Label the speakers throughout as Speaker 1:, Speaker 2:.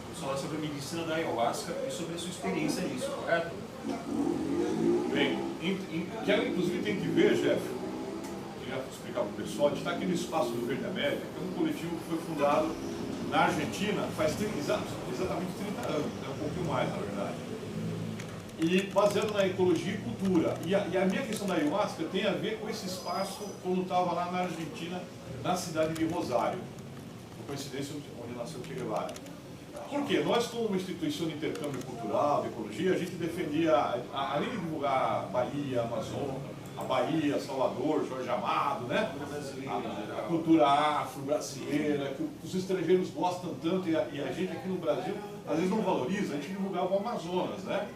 Speaker 1: vamos falar sobre a medicina da ayahuasca e sobre a sua experiência nisso, correto?
Speaker 2: Bem, que ela inclusive tem que ver, Jeff, queria explicar para o pessoal, a gente está aqui no Espaço do Verde América, que é um coletivo que foi fundado na Argentina faz exatamente 30 anos, é um pouquinho mais, na verdade. E baseado na ecologia e cultura. E a minha questão da ayahuasca tem a ver com esse espaço quando estava lá na Argentina, na cidade de Rosário. Por coincidência, onde nasceu Che Guevara. Por quê? Nós, como uma instituição de intercâmbio cultural, de ecologia, a gente defendia, além de divulgar a Bahia, Amazonas, a Bahia, Salvador, Jorge Amado, né? A cultura afro-brasileira, que os estrangeiros gostam tanto e a gente aqui no Brasil, às vezes não valoriza, a gente divulgava o Amazonas, né?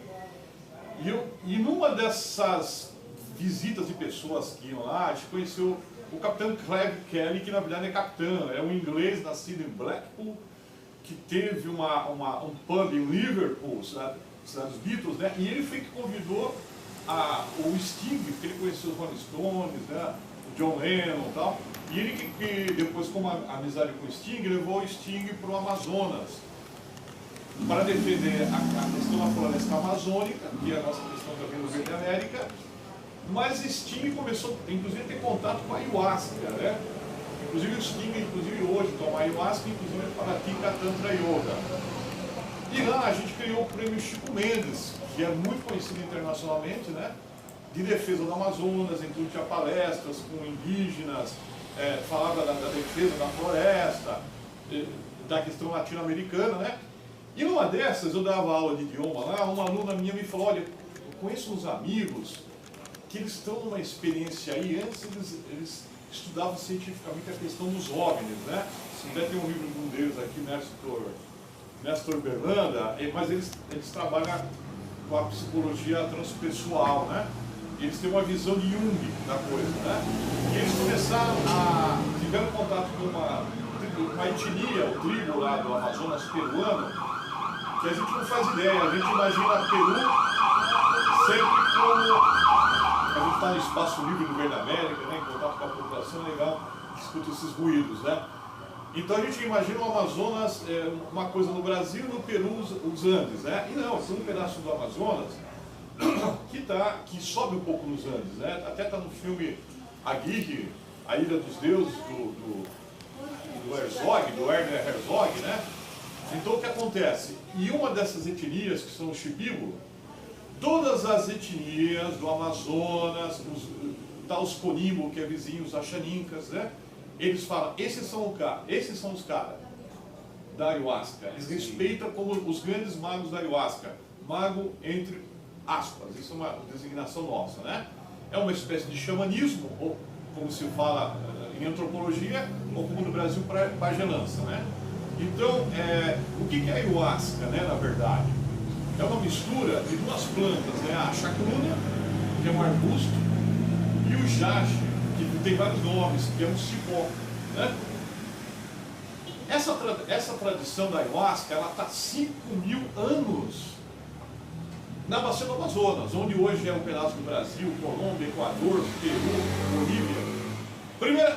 Speaker 2: E numa dessas visitas de pessoas que iam lá, a gente conheceu o capitão Craig Kelly, que na verdade é capitão, é um inglês nascido em Blackpool, que teve um pub em Liverpool, cidade dos Beatles, né? E ele foi que convidou o Sting, porque ele conheceu os Rolling Stones, né? O John Lennon e tal. E ele que depois, com uma amizade com o Sting, levou o Sting para o Amazonas para defender a questão da floresta amazônica, que é a nossa questão também no Verde América. Mas Sting começou, inclusive, a ter contato com a ayahuasca, né? Inclusive o Sting, hoje toma ayahuasca, inclusive para Tika Tantra Yoga. E lá a gente criou o prêmio Chico Mendes, que é muito conhecido internacionalmente, né? De defesa do Amazonas, então tinha palestras com indígenas, falava da defesa da floresta, da questão latino-americana, né? E numa dessas, eu dava aula de idioma lá, uma aluna minha me falou, olha, eu conheço uns amigos que eles estão numa experiência aí, antes eles estudavam cientificamente a questão dos OVNIs, né? Até tem um livro de um deles aqui, Nestor Berlanda, mas eles trabalham com a psicologia transpessoal, né? E eles têm uma visão de Jung da coisa, né? E eles tiveram contato com uma etnia, o tribo lá do Amazonas peruano, que a gente não faz ideia, a gente imagina Peru sempre como... A gente está no espaço livre do Verde América, né, em contato com a população, é legal que escuta esses ruídos, né? Então a gente imagina o Amazonas, uma coisa no Brasil e no Peru os Andes, né? E não, tem um pedaço do Amazonas que sobe um pouco nos Andes, né? Até está no filme Aguirre, A Ilha dos Deuses, do Herzog, do Werner Herzog, né? Então o que acontece? E uma dessas etnias, que são os Shipibo, todas as etnias do Amazonas, os Conimbo, que é vizinhos, os Xanincas, né? Eles falam, esses são os caras da ayahuasca. Eles respeitam como os grandes magos da ayahuasca. Mago entre aspas, isso é uma designação nossa, né? É uma espécie de xamanismo, ou como se fala em antropologia, ou como no Brasil, pagelança, né? Então, o que é a ayahuasca, né, na verdade? É uma mistura de duas plantas, né? A chacruna, que é um arbusto, e o jache, que tem vários nomes, que é um cipó, né? Essa tradição da ayahuasca, ela está 5.000 anos na bacia do Amazonas, onde hoje é um pedaço do Brasil, Colômbia, Equador, Peru, Bolívia.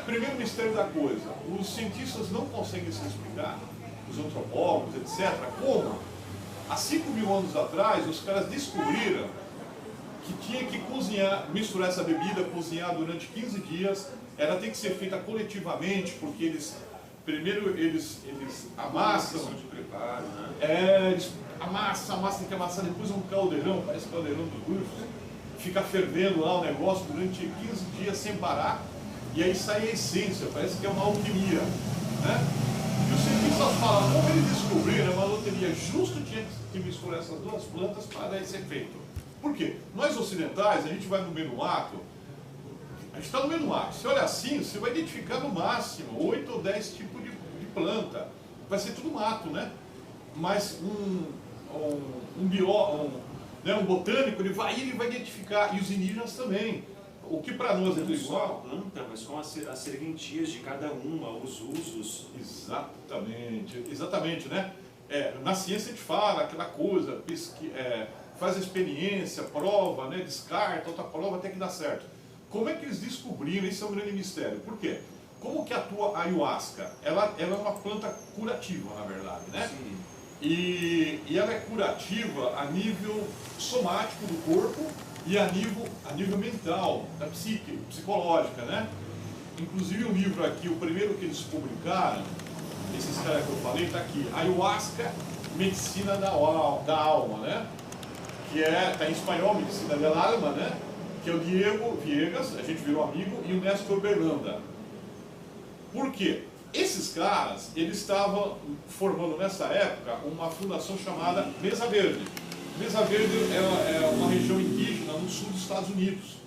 Speaker 2: Primeiro mistério da coisa, os cientistas não conseguem se explicar, os antropólogos, etc., como há 5.000 anos atrás os caras descobriram que tinha que cozinhar, misturar essa bebida, cozinhar durante 15 dias, ela tem que ser feita coletivamente, porque eles amassam,
Speaker 1: de preparo, né?
Speaker 2: eles amassam, tem que amassar, depois um caldeirão, parece caldeirão dos Grufos, fica fervendo lá o negócio durante 15 dias sem parar, e aí sai a essência, parece que é uma alquimia, né? E os cientistas falam, como eles descobriram, uma loteria justo tinha que misturar essas duas plantas para dar esse efeito. Por quê? Nós ocidentais, a gente vai no meio do mato, a gente está no meio do mato, você olha assim, você vai identificar no máximo 8 ou 10 tipos de planta, vai ser tudo mato, né? Mas um botânico, ele vai identificar, e os indígenas também. O que para nós é tudo igual.
Speaker 1: Não só a planta, mas com as serventias de cada uma, os usos.
Speaker 2: Exatamente, né? Na ciência a gente fala aquela coisa, faz a experiência, prova, né? Descarta, outra prova até que dá certo. Como é que eles descobriram? Isso é um grande mistério. Por quê? Como que atua a ayahuasca? Ela é uma planta curativa, na verdade, né?
Speaker 1: Sim.
Speaker 2: e ela é curativa a nível somático do corpo e a nível mental, da psique, psicológica, né? Inclusive o livro aqui, o primeiro que eles publicaram, esses caras que eu falei, está aqui, Ayahuasca, Medicina da Alma, né? Que está em espanhol, Medicina del Alma, né? Que é o Diego Viegas, a gente virou amigo, e o Néstor Berlanda. Por quê? Esses caras, eles estavam formando nessa época uma fundação chamada Mesa Verde. Mesa Verde é uma região indígena no sul dos Estados Unidos,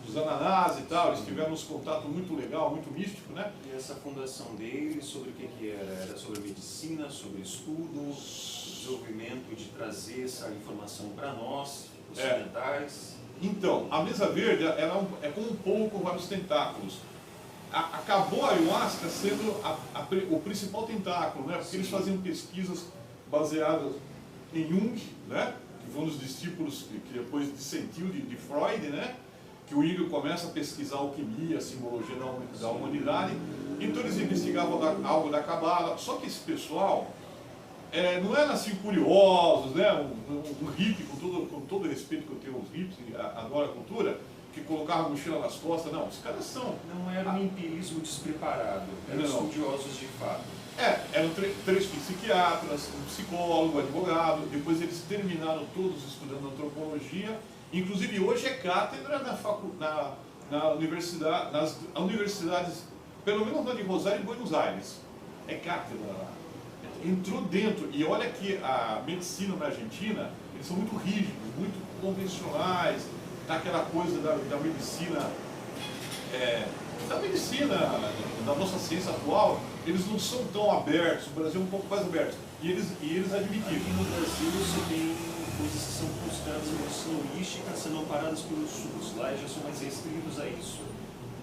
Speaker 2: dos Ananás e tal. Eles tiveram uns contatos muito legal, muito místico, né?
Speaker 1: E essa fundação deles, sobre o que era? Era sobre medicina, sobre estudo, desenvolvimento de trazer essa informação para nós, ocidentais?
Speaker 2: Então, a Mesa Verde é como um pouco com vários tentáculos. Acabou a ayahuasca sendo o principal tentáculo, né? Porque eles faziam pesquisas baseadas em Jung, né? Que foi um dos discípulos que depois dissentiu de Freud, né? Que o Jung começa a pesquisar alquimia, a simbologia da humanidade. Então eles investigavam algo da Cabala. Só que esse pessoal não eram assim curiosos, né? Um hippie, com todo o respeito que eu tenho aos hippies, adoro a cultura, que colocava a mochila nas costas. Não, os caras são...
Speaker 1: Não era um empirismo despreparado, eram estudiosos de fato.
Speaker 2: Eram três psiquiatras, um psicólogo, um advogado. Depois eles terminaram todos estudando antropologia. Inclusive hoje é cátedra na universidade, nas universidades, pelo menos na de Rosário e Buenos Aires. É cátedra lá. Entrou dentro, e olha que a medicina na Argentina, eles são muito rígidos, muito convencionais, daquela coisa da medicina, da nossa ciência atual, eles não são tão abertos. O Brasil é um pouco mais aberto, e eles admitiram.
Speaker 1: Aqui no Brasil você tem coisas que são consideradas medicina holística, sendo amparadas pelos SUS, lá já são mais restritos a isso.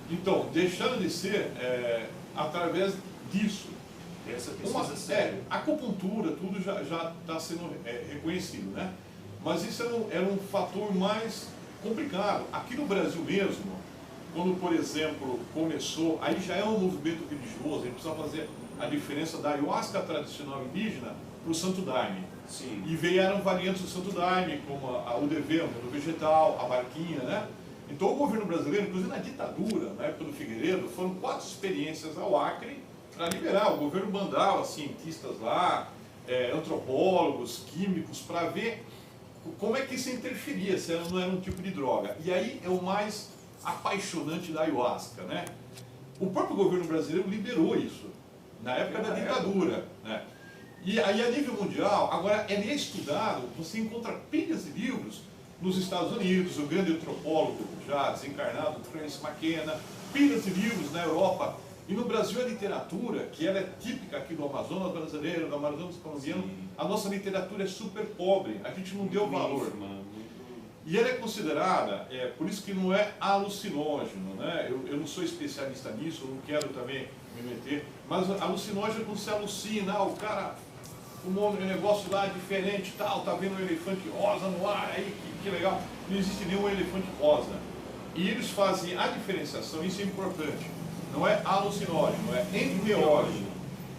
Speaker 2: Então, deixando de ser através disso.
Speaker 1: Essa pesquisa séria.
Speaker 2: A acupuntura, tudo já está sendo reconhecido, né? Mas isso era um fator mais complicado. Aqui no Brasil mesmo, quando, por exemplo, começou, aí já é um movimento religioso, a gente precisa fazer a diferença da ayahuasca tradicional indígena para o Santo Daime.
Speaker 1: Sim.
Speaker 2: E vieram variantes do Santo Daime, como a UDV, o vegetal, a barquinha, né? Então o governo brasileiro, inclusive na ditadura, na época do Figueiredo, foram 4 experiências ao Acre para liberar. O governo mandava cientistas lá, antropólogos, químicos, para ver como é que isso interferia, se não era um tipo de droga. E aí é o mais apaixonante da ayahuasca, né? O próprio governo brasileiro liberou isso, na época da ditadura, né? E aí a nível mundial, agora ele é estudado, você encontra pilhas de livros nos Estados Unidos, o grande antropólogo já desencarnado, Francis McKenna, pilhas de livros na Europa. E no Brasil a literatura, que ela é típica aqui do Amazonas brasileiro, do Amazonas colombiano, a nossa literatura é super pobre, a gente não deu valor. E ela é considerada, por isso que não é alucinógeno, né? Eu não sou especialista nisso, eu não quero também me meter, mas alucinógeno é quando você alucina, o cara fumou um negócio lá diferente, tal, tá vendo um elefante rosa no ar, aí que legal. Não existe nenhum elefante rosa. E eles fazem a diferenciação, isso é importante. Não é alucinógeno, é enteógeno.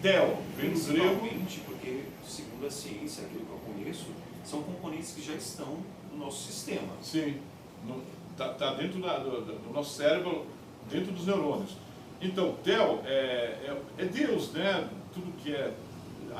Speaker 2: Teo, vem do grego.
Speaker 1: Porque, segundo a ciência, aquilo que eu conheço, são componentes que já estão no nosso sistema.
Speaker 2: Sim, está dentro do nosso cérebro, dentro dos neurônios. Então, Teo é Deus, né? Tudo que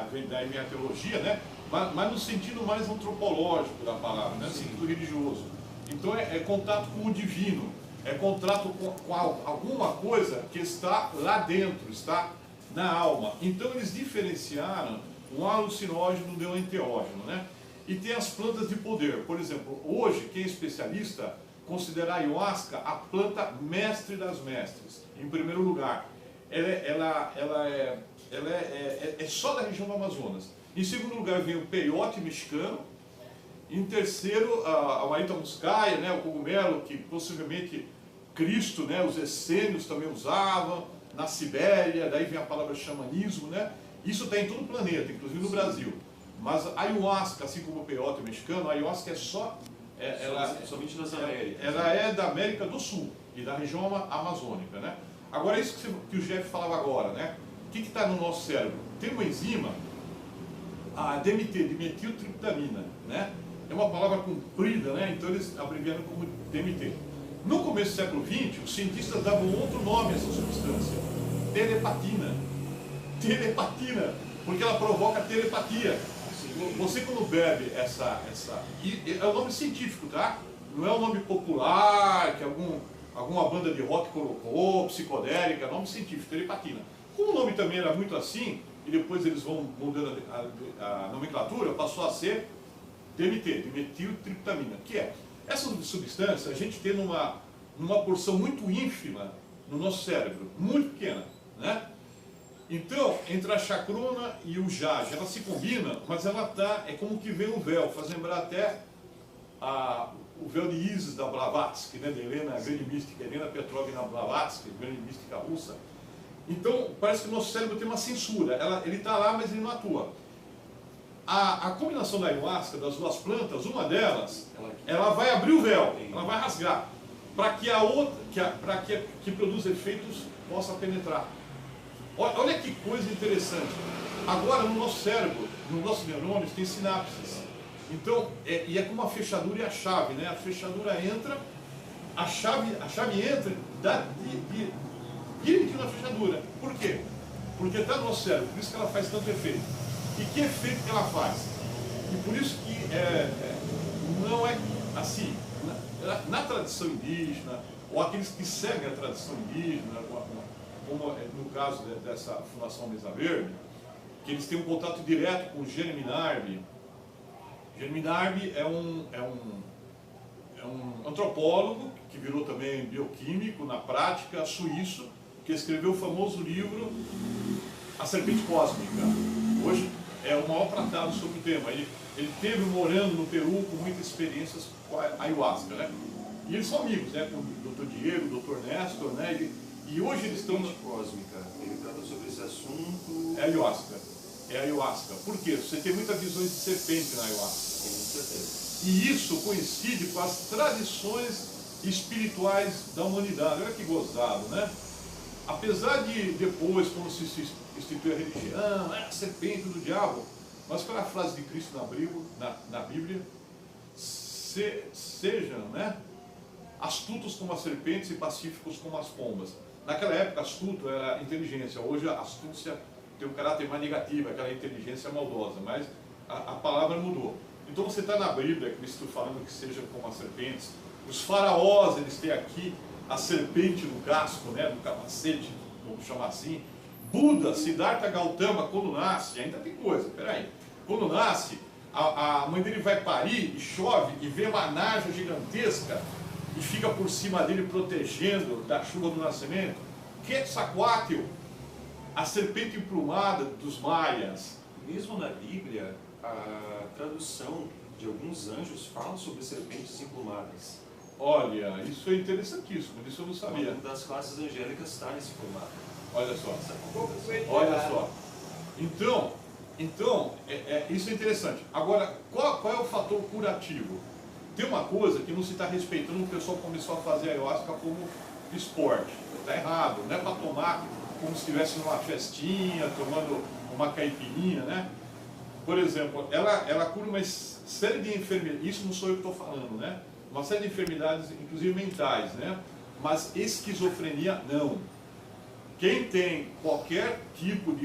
Speaker 2: vem da minha teologia, né? Mas no sentido mais antropológico da palavra, né? No sentido religioso. Então é contato com o divino, é contato com alguma coisa que está lá dentro, está na alma. Então eles diferenciaram um alucinógeno de um enteógeno, né? E tem as plantas de poder. Por exemplo, hoje, quem é especialista considera a ayahuasca a planta mestre das mestres, em primeiro lugar. Ela é só da região do Amazonas. Em segundo lugar vem o peiote mexicano. Em terceiro, a Marita muscaia, né, o cogumelo, que possivelmente Cristo, né, os essênios também usavam, na Sibéria, daí vem a palavra xamanismo, né? Isso está em todo o planeta, inclusive no Brasil. Mas a ayahuasca, assim como o peiote mexicano, a ayahuasca é só...
Speaker 1: somente das Américas.
Speaker 2: Ela é da América do Sul e da região amazônica, né? Agora, isso que o Jeff falava agora, né? O que está no nosso cérebro? Tem uma enzima, a DMT, dimetiltriptamina, né? É uma palavra comprida, né? Então eles abreviaram como DMT. No começo do século XX, os cientistas davam outro nome a essa substância, telepatina. Telepatina, porque ela provoca telepatia. Você quando bebe e é o nome científico, tá? Não é o nome popular que alguma banda de rock colocou, psicodélica, é nome científico, telepatina. Como o nome também era muito assim, e depois eles vão mudando a nomenclatura, passou a ser DMT, dimetiltriptamina, que é essa substância a gente tem numa porção muito ínfima no nosso cérebro, muito pequena, né? Então, entre a chacrona e o jade, ela se combina, mas ela é como que vem um véu, faz lembrar até o véu de Isis da Blavatsky, né, de Helena, grande mística, Helena Petrovna Blavatsky, grande mística russa. Então, parece que o nosso cérebro tem uma censura, ele está lá, mas ele não atua. A combinação da ayahuasca, das duas plantas, uma delas, ela vai abrir o véu, ela vai rasgar, para que a outra, que produz efeitos, possa penetrar. Olha que coisa interessante. Agora, no nosso cérebro, nos nossos neurônios, tem sinapses. Então, e é como a fechadura e a chave, né? A fechadura entra, a chave entra, dá direitinho na fechadura. Por quê? Porque está no nosso cérebro, por isso que ela faz tanto efeito. E que efeito que ela faz? E por isso que não é assim, na tradição indígena, ou aqueles que seguem a tradição indígena, como no caso dessa Fundação Mesa Verde, que eles têm um contato direto com o Jeremy Narby. Jeremy Narby é um antropólogo que virou também bioquímico na prática, suíço, que escreveu o famoso livro A Serpente Cósmica. Hoje é o maior tratado sobre o tema. Ele esteve morando no Peru com muitas experiências com a ayahuasca, né? E eles são amigos, né? Com o Dr. Diego, o Dr. Néstor, né? E hoje eles estão...
Speaker 1: Cósmica, ele trata sobre esse assunto...
Speaker 2: É ayahuasca. É ayahuasca. Por quê? Você tem muitas visões de serpente na ayahuasca.
Speaker 1: Com certeza.
Speaker 2: E isso coincide com as tradições espirituais da humanidade. Olha que gozado, né? Apesar de depois, quando se institui a religião, a serpente do diabo, mas qual é a frase de Cristo na Bíblia? Sejam, né, astutos como as serpentes e pacíficos como as pombas. Naquela época, astuto era inteligência. Hoje, a astúcia tem um caráter mais negativo, aquela inteligência maldosa. Mas a palavra mudou. Então, você está na Bíblia, Cristo falando que sejam como as serpentes. Os faraós, eles têm aqui a serpente no casco, né, no capacete, vamos chamar assim. Buda, Siddhartha Gautama, quando nasce, ainda tem coisa, peraí. Quando nasce, a mãe dele vai parir e chove e vê uma naja gigantesca e fica por cima dele protegendo da chuva do nascimento. Quetzalcoatl, a serpente emplumada dos maias.
Speaker 1: Mesmo na Bíblia, a tradução de alguns anjos fala sobre serpentes emplumadas.
Speaker 2: Olha, isso é interessantíssimo, isso eu não sabia.
Speaker 1: Uma das classes angélicas está nesse formato.
Speaker 2: Olha só. Olha só. Então isso é interessante. Agora, qual é o fator curativo? Tem uma coisa que não se está respeitando, o pessoal começou a fazer a ayahuasca como esporte. Está errado, não é para tomar como se estivesse numa festinha, tomando uma caipirinha, né? Por exemplo, ela cura uma série de enfermidades, isso não sou eu que estou falando, né? Uma série de enfermidades, inclusive mentais, né? Mas esquizofrenia, não. Quem tem qualquer tipo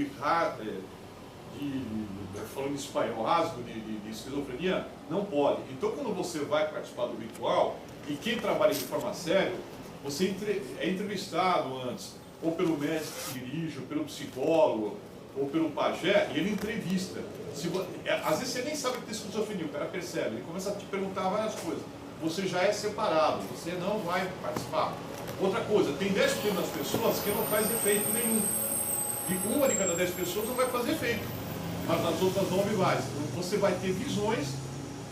Speaker 2: falando em espanhol, rasgo de esquizofrenia, não pode. Então, quando você vai participar do ritual, e quem trabalha de forma séria, você é entrevistado antes, ou pelo médico que dirige, ou pelo psicólogo, ou pelo pajé, e ele entrevista. Às vezes você nem sabe que tem esquizofrenia, o cara percebe, ele começa a te perguntar várias coisas. Você já é separado, você não vai participar. Outra coisa, tem 10% das pessoas que não faz efeito nenhum. E uma de cada 10 pessoas não vai fazer efeito, mas nas outras 9 vai. Então você vai ter visões,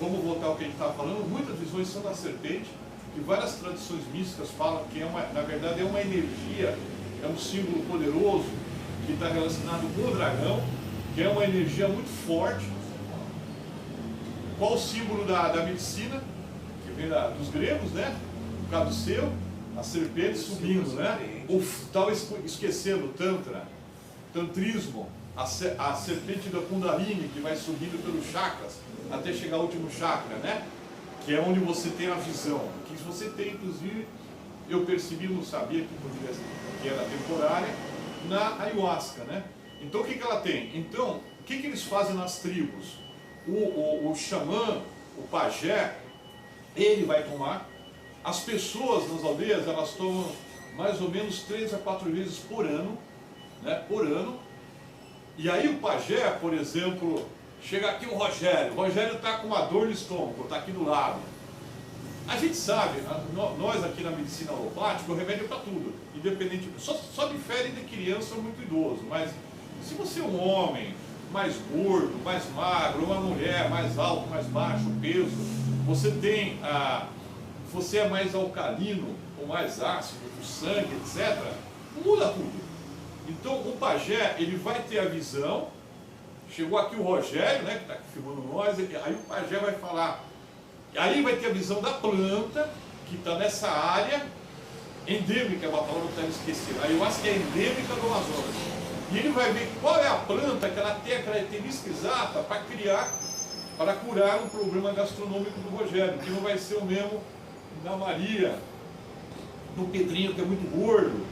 Speaker 2: vamos voltar ao que a gente estava falando, muitas visões são da serpente, e várias tradições místicas falam que na verdade é uma energia, é um símbolo poderoso, que está relacionado com o dragão, que é uma energia muito forte. Qual o símbolo da medicina? Que vem dos gregos, né? O caduceu, a serpente subindo, né? Ou estava esquecendo o Tantra, tantrismo, a serpente da Kundalini, que vai subindo pelos chakras até chegar ao último chakra, né? Que é onde você tem a visão. Que você tem, inclusive, eu percebi, não sabia que era temporária, na ayahuasca, né? Então o que ela tem? Então, o que eles fazem nas tribos? O xamã, o pajé, ele vai tomar. As pessoas nas aldeias, elas tomam mais ou menos 3 a 4 vezes por ano, né? Por ano. E aí o pajé, por exemplo, chega aqui o Rogério está com uma dor no estômago, está aqui do lado. A gente sabe, nós aqui na medicina alopática, o remédio é para tudo, independente, só difere de criança ou muito idoso, mas se você é um homem mais gordo, mais magro, uma mulher mais alto, mais baixo, peso, você é mais alcalino ou mais ácido, o sangue, etc., muda tudo. Então o pajé, ele vai ter a visão, chegou aqui o Rogério, né, que está filmando nós, aí o pajé vai falar. Aí vai ter a visão da planta, que está nessa área endêmica, é uma palavra que eu esqueci. Aí eu acho que é endêmica do Amazonas. E ele vai ver qual é a planta que ela tem a característica exata para curar um problema gastronômico do Rogério, que não vai ser o mesmo da Maria, do Pedrinho, que é muito gordo,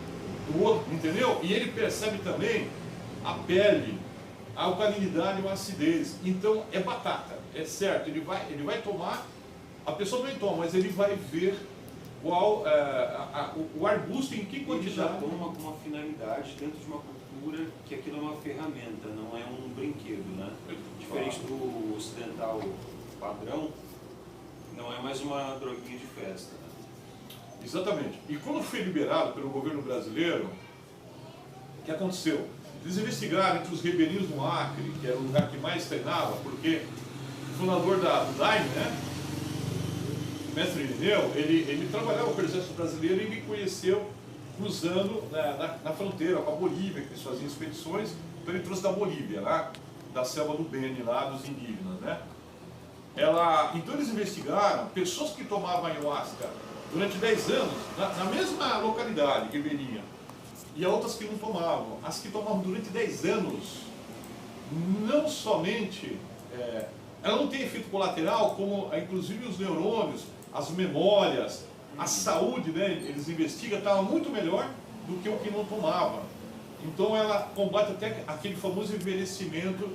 Speaker 2: do outro, entendeu? E ele percebe também a pele, a alcalinidade e a acidez. Então é batata, é certo, ele vai tomar. A pessoa não toma, mas ele vai ver qual o arbusto, em que quantidade.
Speaker 1: Ele já toma com uma finalidade dentro de uma cultura que aquilo é uma ferramenta, não é um brinquedo, né? Diferente do ocidental padrão, não é mais uma droguinha de festa. Né?
Speaker 2: Exatamente. E quando foi liberado pelo governo brasileiro, o que aconteceu? Eles investigaram entre os ribeirinhos do Acre, que era o lugar que mais treinava, porque o fundador do Daime, né? O mestre Irineu, ele trabalhava com o exército brasileiro e me conheceu cruzando na fronteira com a Bolívia, que eles faziam expedições. Então ele trouxe da Bolívia, lá, da selva do Beni, lá dos indígenas, né? Então eles investigaram pessoas que tomavam ayahuasca durante 10 anos, na mesma localidade, ribeirinha, e outras que não tomavam. As que tomavam durante 10 anos, não somente, ela não tem efeito colateral, como inclusive os neurônios, as memórias, a saúde, né, eles investigam, estava muito melhor do que o que não tomava. Então ela combate até aquele famoso envelhecimento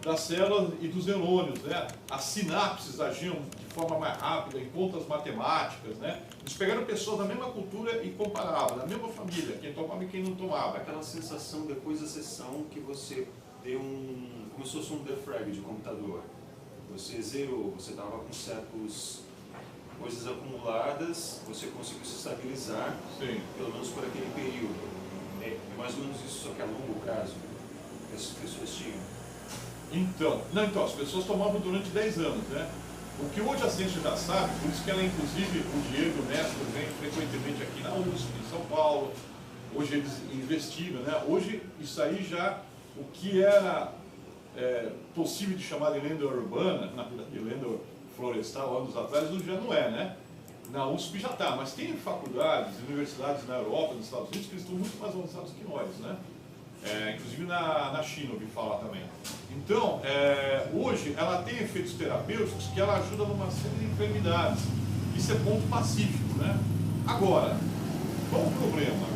Speaker 2: das células e dos neurônios, né? As sinapses agiam de forma mais rápida, em contas matemáticas, né? Eles pegaram pessoas da mesma cultura e comparavam, da mesma família, quem tomava e quem não tomava.
Speaker 1: Aquela sensação depois da sessão que você deu como se fosse um defrag de computador. Você zerou, você estava com certas coisas acumuladas, você conseguiu se estabilizar,
Speaker 2: sim,
Speaker 1: pelo menos por aquele período. É mais ou menos isso, só que a longo prazo, que as pessoas tinham.
Speaker 2: Então, as pessoas tomavam durante 10 anos, né? O que hoje a ciência já sabe, por isso que ela, inclusive, o Diego e o Néstor vem frequentemente aqui na USP, em São Paulo, hoje eles investigam, né? Hoje isso aí já, o que era possível de chamar de lenda urbana, de lenda florestal anos atrás, hoje já não é, né? Na USP já está, mas tem faculdades, universidades na Europa, nos Estados Unidos, que eles estão muito mais avançados que nós, né? Inclusive na China, ouvi falar também. Então, hoje ela tem efeitos terapêuticos que ela ajuda numa série de enfermidades. Isso é ponto pacífico, né? Agora, qual o problema?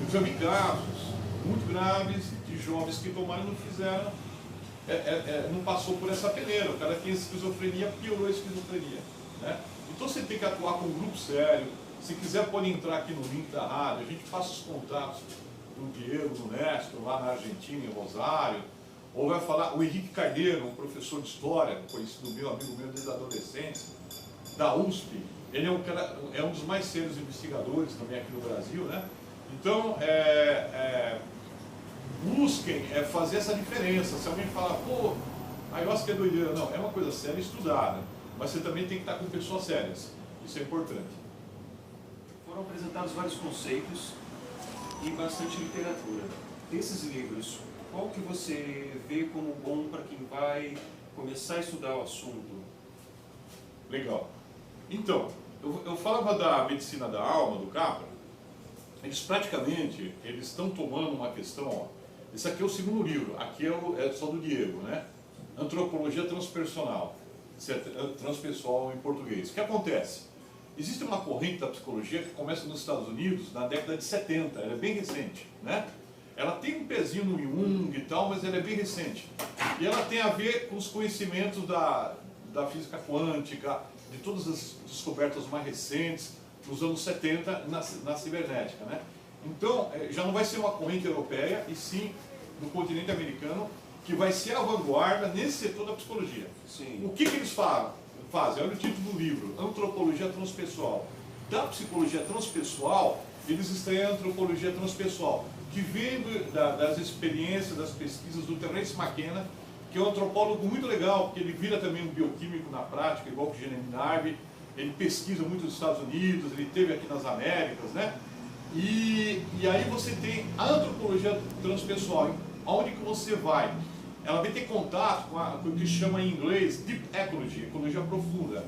Speaker 2: Eu já vi casos muito graves de jovens que tomaram e não fizeram, não passou por essa peneira. O cara tinha esquizofrenia, piorou a esquizofrenia, né? Então você tem que atuar com um grupo sério. Se quiser, pode entrar aqui no link da rádio, a gente passa os contatos do Diego, do Néstor, lá na Argentina, em Rosário, ou vai falar o Henrique Carneiro, um professor de história, conhecido meu, amigo meu desde a adolescência, da USP. Ele é um dos mais sérios investigadores também aqui no Brasil, né? Então, busquem fazer essa diferença. Se alguém fala, pô, ayahuasca é doideira, não, é uma coisa séria estudada, mas você também tem que estar com pessoas sérias. Isso é importante.
Speaker 1: Foram apresentados vários conceitos e bastante literatura. Desses livros, qual que você vê como bom para quem vai começar a estudar o assunto?
Speaker 2: Legal. Então, eu falava da medicina da alma, do Capra. Eles praticamente estão tomando uma questão, Esse aqui é o segundo livro, aqui é só do Diego, né? Antropologia Transpersonal, transpessoal em português. O que acontece? Existe uma corrente da psicologia que começa nos Estados Unidos na década de 70, ela é bem recente, né? Ela tem um pezinho no Jung e tal, mas ela é bem recente. E ela tem a ver com os conhecimentos da física quântica, de todas as descobertas mais recentes, nos anos 70, na cibernética, né? Então, já não vai ser uma corrente europeia, e sim do continente americano, que vai ser a vanguarda nesse setor da psicologia.
Speaker 1: Sim.
Speaker 2: O que eles fazem? Olha o título do livro, Antropologia Transpessoal. Da psicologia transpessoal, eles extraem a antropologia transpessoal, que vem das experiências, das pesquisas do Terence McKenna, que é um antropólogo muito legal, porque ele vira também um bioquímico na prática, igual que o Jeremy Narby. Ele pesquisa muito nos Estados Unidos, ele esteve aqui nas Américas, né? E aí você tem a antropologia transpessoal, aonde que você vai? Ela vai ter contato com o que chama em inglês Deep Ecology, ecologia profunda,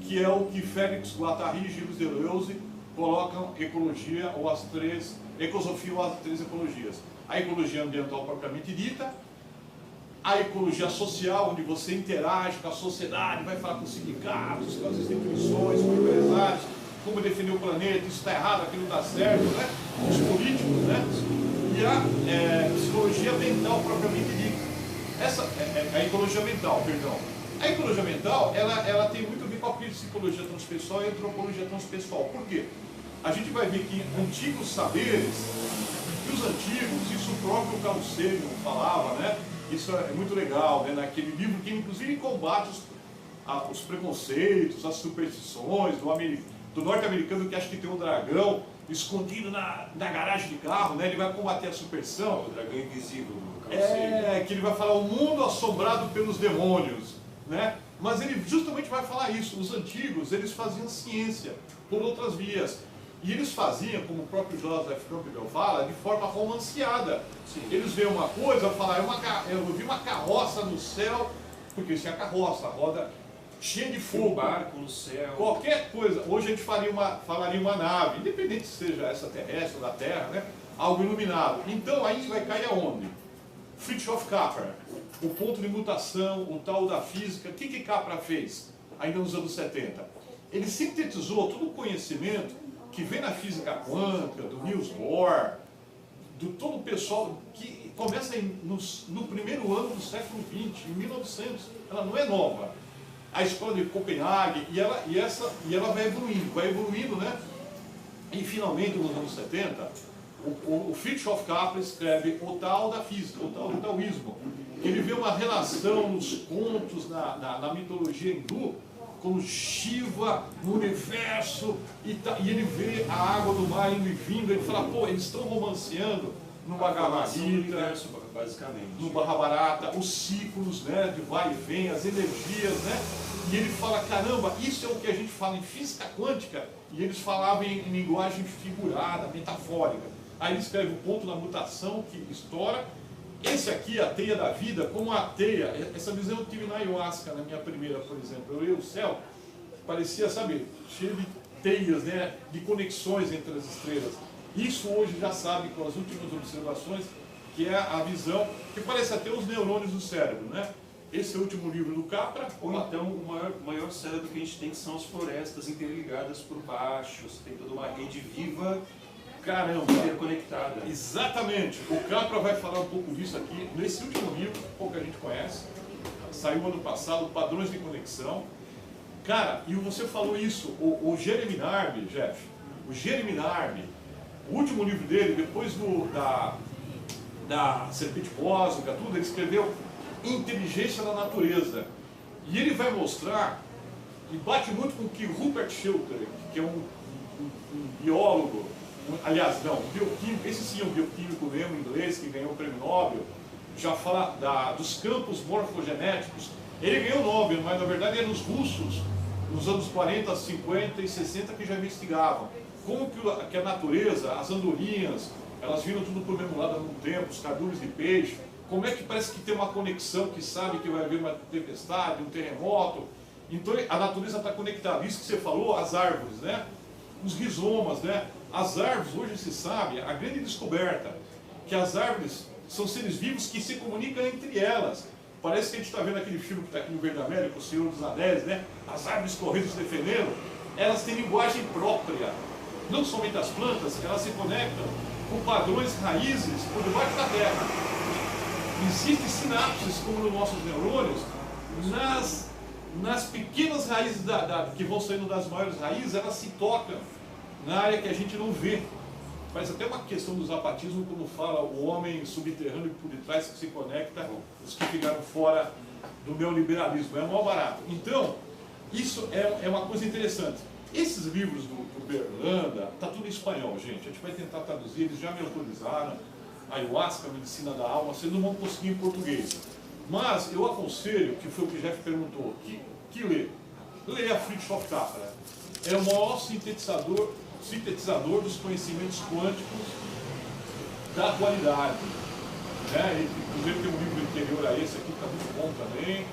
Speaker 2: que é o que Félix Guattari e Gilles Deleuze colocam ecologia, ou ecosofia ou as três ecologias. A ecologia ambiental propriamente dita, a ecologia social, onde você interage com a sociedade, vai falar com os sindicatos, com as instituições, com os empresários, como defender o planeta, isso está errado, aquilo não está certo, né? Os políticos, né? E a psicologia mental propriamente dita. Essa é a ecologia mental, perdão. A ecologia mental, ela tem muito a ver com a psicologia transpessoal e a antropologia transpessoal. Por quê? A gente vai ver que antigos saberes, e os antigos, isso o próprio Carl Sagan falava, né? Isso é muito legal, né? Naquele livro que inclusive combate os preconceitos, as superstições do norte-americano que acha que tem um dragão escondido na garagem de carro, né? Ele vai combater a superstição.
Speaker 1: O dragão invisível do Carl Sagan.
Speaker 2: Que ele vai falar o mundo assombrado pelos demônios, né? Mas ele justamente vai falar isso. Os antigos, eles faziam ciência por outras vias. E eles faziam, como o próprio Joseph Campbell fala, de forma romanceada.
Speaker 1: Sim.
Speaker 2: Eles veem uma coisa, falam, eu vi uma carroça no céu, porque tinha carroça, roda cheia de fogo.
Speaker 1: Um barco no céu.
Speaker 2: Qualquer coisa. Hoje a gente falaria uma nave, independente se seja essa terrestre ou da Terra, né? Algo iluminado. Então a gente vai cair aonde? Fritjof Capra, o ponto de mutação, o tal da física. O que Capra fez? Ainda nos anos 70. Ele sintetizou todo o conhecimento que vem na física quântica, do Niels Bohr, do todo o pessoal que começa no primeiro ano do século XX, em 1900. Ela não é nova. A escola de Copenhague, e ela vai evoluindo, né? E finalmente, nos anos 70, o Fritjof Capra escreve O Tal da Física, o Tal do Taoísmo. Ele vê uma relação nos contos, na mitologia hindu, como Shiva no universo, e ele vê a água do mar indo e vindo, ele fala, pô, eles estão romanceando no Bhagavad Gita,
Speaker 1: basicamente,
Speaker 2: no Mahabharata, os ciclos, né, de vai e vem, as energias, né? E ele fala, caramba, isso é o que a gente fala em física quântica, e eles falavam em linguagem figurada, metafórica. Aí ele escreve o ponto da mutação que estoura. Esse aqui, a teia da vida, como a teia, essa visão eu tive na ayahuasca, na minha primeira, por exemplo. Eu olhei o céu, parecia, sabe, cheio de teias, né, de conexões entre as estrelas. Isso hoje já sabe, com as últimas observações, que é a visão, que parece até os neurônios do cérebro, né? Esse é o último livro do Capra.
Speaker 1: Ou então o maior cérebro que a gente tem, que são as florestas interligadas por baixo, você tem toda uma rede viva,
Speaker 2: caramba,
Speaker 1: interconectada.
Speaker 2: Exatamente. O Capra vai falar um pouco disso aqui nesse último livro, pouca gente conhece, saiu ano passado, Padrões de Conexão. Cara, e você falou isso, o Jeremy Narby, Jeff, o Jeremy Narby, o último livro dele, depois da Serpente Cósmica, tudo, ele escreveu Inteligência da Natureza. E ele vai mostrar, e bate muito com o que Rupert Sheldrake, que é um biólogo, aliás, não, um bioquímico, esse sim é um bioquímico mesmo, inglês, que ganhou o prêmio Nobel, já fala dos campos morfogenéticos. Ele ganhou o Nobel, mas na verdade eram os russos, nos anos 40, 50 e 60, que já investigavam como que a natureza, as andorinhas, elas viram tudo por mesmo lado ao mesmo tempo, os cardumes de peixe, como é que parece que tem uma conexão, que sabe que vai haver uma tempestade, um terremoto. Então a natureza está conectada. Isso que você falou, as árvores, né? Os rizomas, né? As árvores, hoje se sabe, a grande descoberta, que as árvores São seres vivos que se comunicam entre elas. Parece que a gente está vendo aquele filme que está aqui no Verde América, O Senhor dos Anéis, né? As árvores correndo se defendendo. Elas têm linguagem própria. Não somente as plantas, elas se conectam com padrões raízes por debaixo da terra. Existem sinapses, como nos nossos neurônios, nas pequenas raízes que vão saindo das maiores raízes, elas se tocam na área que a gente não vê. Mas até uma questão do zapatismo, quando fala o homem subterrâneo por detrás que se conecta, os que ficaram fora do neoliberalismo, é o maior barato. Então, isso é uma coisa interessante. Esses livros do Berlanda, está tudo em espanhol, gente. A gente vai tentar traduzir, eles já me autorizaram. Ayahuasca, Medicina da Alma, vocês não vão conseguir em português. Mas eu aconselho, que foi o que o Jeff perguntou, que lê. Leia Fritjof Capra. É o maior sintetizador dos conhecimentos quânticos da atualidade. Né? Inclusive tem um livro anterior a esse aqui, que está muito bom também,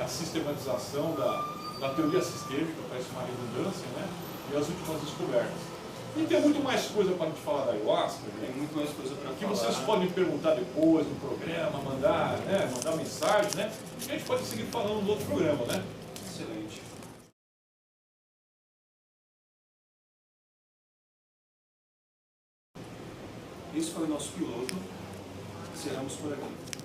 Speaker 2: a sistematização da teoria sistêmica, parece uma redundância, né? E as últimas descobertas. E tem muito mais coisa para a gente falar da ayahuasca,
Speaker 1: tem muito mais coisa para falar.
Speaker 2: Que vocês podem perguntar depois no programa, mandar mensagem, né? E a gente pode seguir falando no outro programa, né?
Speaker 1: Excelente. Esse foi o nosso piloto. Encerramos por aqui.